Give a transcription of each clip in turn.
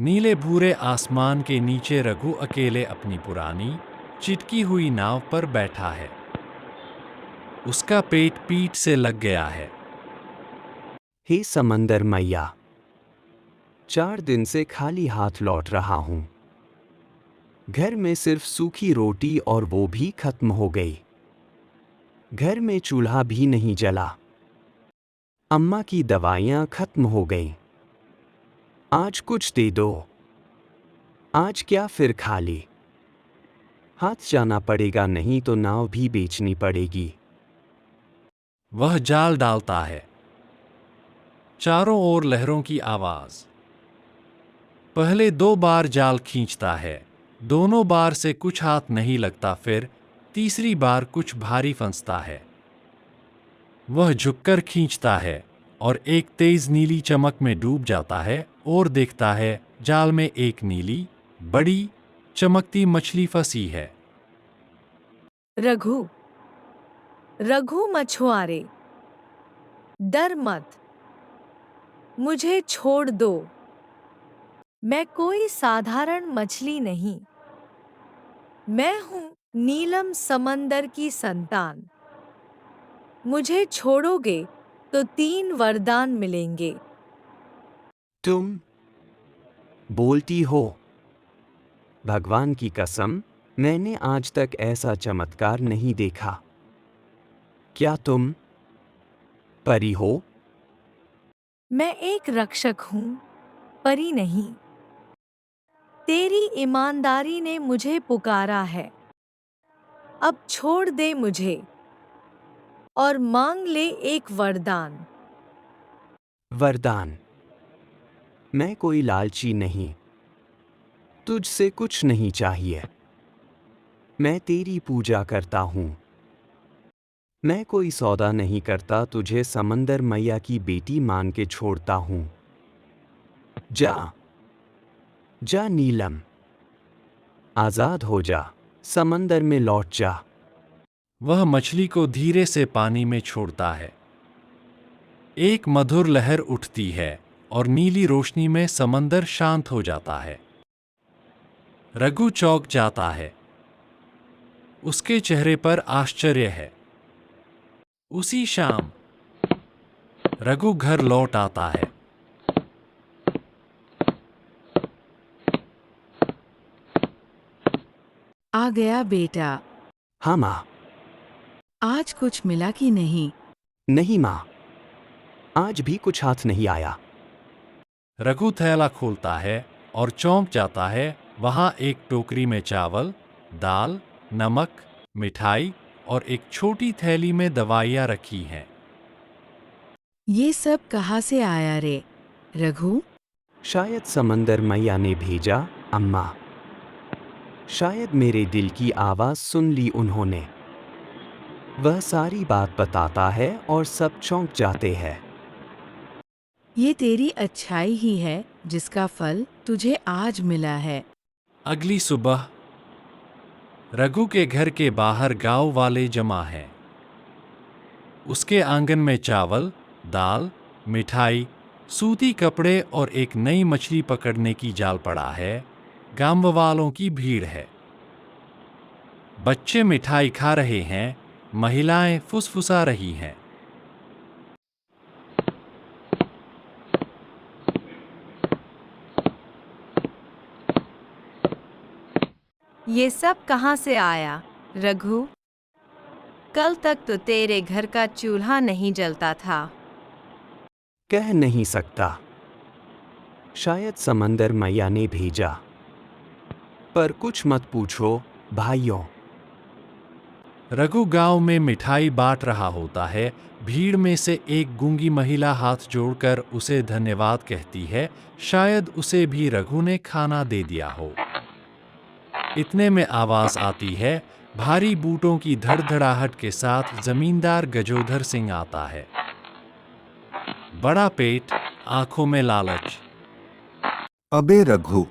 नीले भूरे आसमान के नीचे रघु अकेले अपनी पुरानी चिटकी हुई नाव पर बैठा है। उसका पेट पीठ से लग गया है। हे समंदर मैया, 4 दिन से खाली हाथ लौट रहा हूं। घर में सिर्फ सूखी रोटी और वो भी खत्म हो गई। घर में चूल्हा भी नहीं जला। अम्मा की दवाइयां खत्म हो गईं। आज कुछ दे दो। आज क्या फिर खाली हाथ जाना पड़ेगा, नहीं तो नाव भी बेचनी पड़ेगी। वह जाल डालता है। चारों ओर लहरों की आवाज। पहले 2 बार जाल खींचता है। दोनों बार से कुछ हाथ नहीं लगता। फिर तीसरी बार कुछ भारी फंसता है। वह झुककर खींचता है और एक तेज नीली चमक में डूब जाता है और देखता है जाल में एक नीली बड़ी चमकती मछली फंसी है। रघु, रघु मछुआरे, डर मत, मुझे छोड़ दो। मैं कोई साधारण मछली नहीं। मैं हूं नीलम समंदर की संतान। मुझे छोड़ोगे तो 3 वरदान मिलेंगे। तुम बोलती हो? भगवान की कसम, मैंने आज तक ऐसा चमत्कार नहीं देखा। क्या तुम परी हो? मैं एक रक्षक हूं, परी नहीं। तेरी ईमानदारी ने मुझे पुकारा है। अब छोड़ दे मुझे और मांग ले एक वरदान। वरदान? मैं कोई लालची नहीं। तुझसे कुछ नहीं चाहिए। मैं तेरी पूजा करता हूँ। मैं कोई सौदा नहीं करता, तुझे समंदर मैया की बेटी मान के छोड़ता हूँ। जा, जा नीलम, आजाद हो जा, समंदर में लौट जा। वह मछली को धीरे से पानी में छोड़ता है। एक मधुर लहर उठती है और नीली रोशनी में समंदर शांत हो जाता है। रघु चौंक जाता है। उसके चेहरे पर आश्चर्य है। उसी शाम रघु घर लौट आता है। आ गया बेटा। हाँ माँ। आज कुछ मिला कि नहीं? नहीं माँ, आज भी कुछ हाथ नहीं आया। रघु थैला खोलता है और चौंक जाता है। वहां एक टोकरी में चावल, दाल, नमक, मिठाई और एक छोटी थैली में दवाइयाँ रखी हैं। ये सब कहाँ से आया रे, रघु? शायद समंदर मैया ने भेजा, अम्मा। शायद मेरे दिल की आवाज़ सुन ली उन्होंने। वह सारी बात बताता है और सब चौंक जाते हैं। ये तेरी अच्छाई ही है जिसका फल तुझे आज मिला है। अगली सुबह रघु के घर के बाहर गांव वाले जमा हैं। उसके आंगन में चावल, दाल, मिठाई, सूती कपड़े और एक नई मछली पकड़ने की जाल पड़ा है। गांव वालों की भीड़ है। बच्चे मिठाई खा रहे हैं। महिलाएं फुसफुसा रही हैं। ये सब कहाँ से आया, रघु? कल तक तो तेरे घर का चूल्हा नहीं जलता था। कह नहीं सकता। शायद समंदर मैया ने भेजा। पर कुछ मत पूछो भाइयों। रघु गांव में मिठाई बांट रहा होता है। भीड़ में से एक गूंगी महिला हाथ जोड़कर उसे धन्यवाद कहती है। शायद उसे भी रघु ने खाना दे दिया हो। इतने में आवाज आती है। भारी बूटों की धड़धड़ाहट के साथ जमींदार गजोधर सिंह आता है। बड़ा पेट, आंखों में लालच। अबे रघु,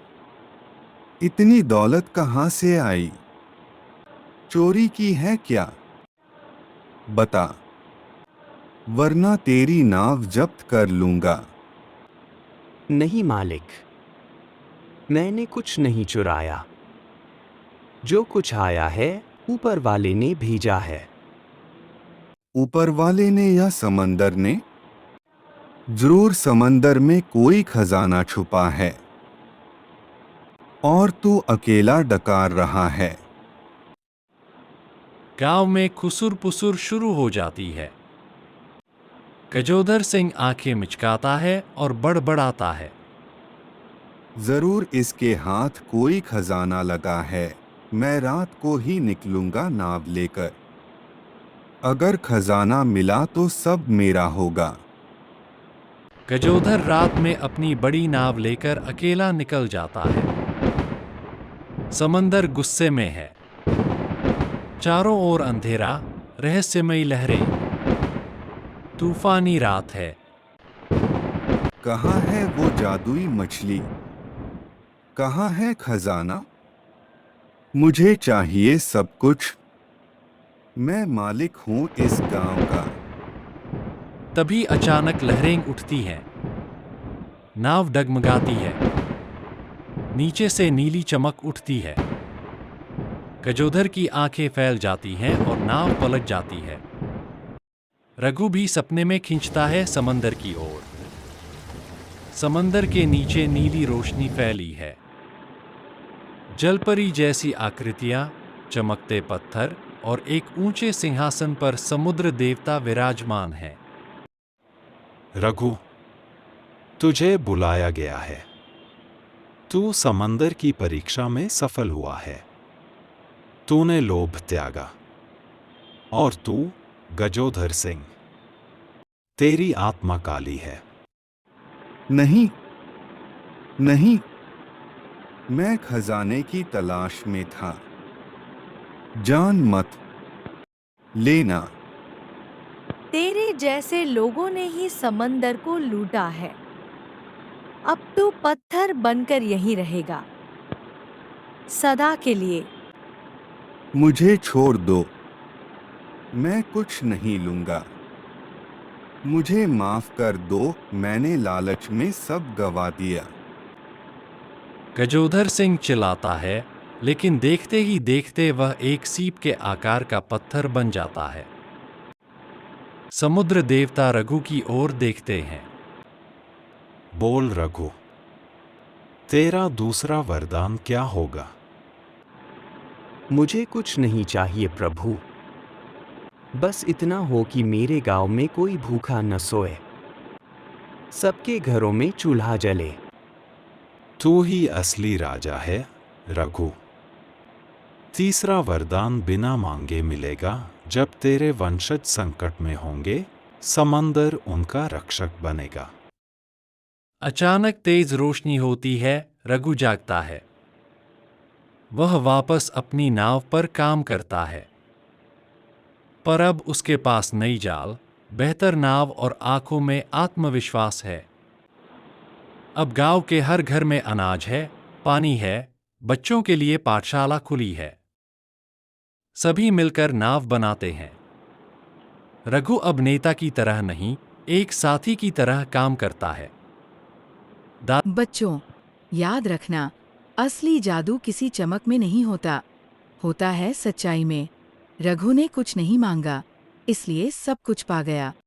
इतनी दौलत कहाँ से आई? चोरी की है क्या? बता, वरना तेरी नाव जब्त कर लूंगा। नहीं मालिक, मैंने कुछ नहीं चुराया। जो कुछ आया है ऊपर वाले ने भेजा है। ऊपर वाले ने या समंदर ने? जरूर समंदर में कोई खजाना छुपा है और तू अकेला डकार रहा है। गांव में खुसुर पुसुर शुरू हो जाती है। गजोधर सिंह आंखें मिचकाता है और बड़बड़ाता है। जरूर इसके हाथ कोई खजाना लगा है। मैं रात को ही निकलूंगा नाव लेकर। अगर खजाना मिला तो सब मेरा होगा। गजोधर रात में अपनी बड़ी नाव लेकर अकेला निकल जाता है। समंदर गुस्से में है। चारों ओर अंधेरा, रहस्यमयी लहरें, तूफानी रात है। कहाँ है वो जादुई मछली? कहाँ है खजाना? मुझे चाहिए सब कुछ। मैं मालिक हूँ इस गांव का। तभी अचानक लहरें उठती हैं। नाव डगमगाती है। नीचे से नीली चमक उठती है। गजोधर की आंखें फैल जाती हैं और नाव पलट जाती है। रघु भी सपने में खींचता है समंदर की ओर। समंदर के नीचे नीली रोशनी फैली है। जलपरी जैसी आकृतियां, चमकते पत्थर और एक ऊंचे सिंहासन पर समुद्र देवता विराजमान है। रघु, तुझे बुलाया गया है। तू समंदर की परीक्षा में सफल हुआ है। तूने लोभ त्यागा। और तू गजोधर सिंह, तेरी आत्मा काली है। नहीं, नहीं, मैं खजाने की तलाश में था। जान मत लेना। तेरे जैसे लोगों ने ही समंदर को लूटा है। अब तू पत्थर बनकर यहीं रहेगा, सदा के लिए। मुझे छोड़ दो। मैं कुछ नहीं लूंगा। मुझे माफ कर दो। मैंने लालच में सब गवा दिया। गजोधर सिंह चिल्लाता है, लेकिन देखते ही देखते वह एक सीप के आकार का पत्थर बन जाता है। समुद्र देवता रघु की ओर देखते हैं। बोल रघु, तेरा दूसरा वरदान क्या होगा? मुझे कुछ नहीं चाहिए प्रभु। बस इतना हो कि मेरे गांव में कोई भूखा न सोए। सबके घरों में चूल्हा जले। तू ही असली राजा है रघु। तीसरा वरदान बिना मांगे मिलेगा। जब तेरे वंशज संकट में होंगे, समंदर उनका रक्षक बनेगा। अचानक तेज रोशनी होती है। रघु जागता है। वह वापस अपनी नाव पर काम करता है। पर अब उसके पास नई जाल, बेहतर नाव और आंखों में आत्मविश्वास है। अब गांव के हर घर में अनाज है, पानी है, बच्चों के लिए पाठशाला खुली है। सभी मिलकर नाव बनाते हैं। रघु अब नेता की तरह नहीं, एक साथी की तरह काम करता है। बच्चों, याद रखना, असली जादू किसी चमक में नहीं होता, होता है सच्चाई में। रघु ने कुछ नहीं मांगा, इसलिए सब कुछ पा गया।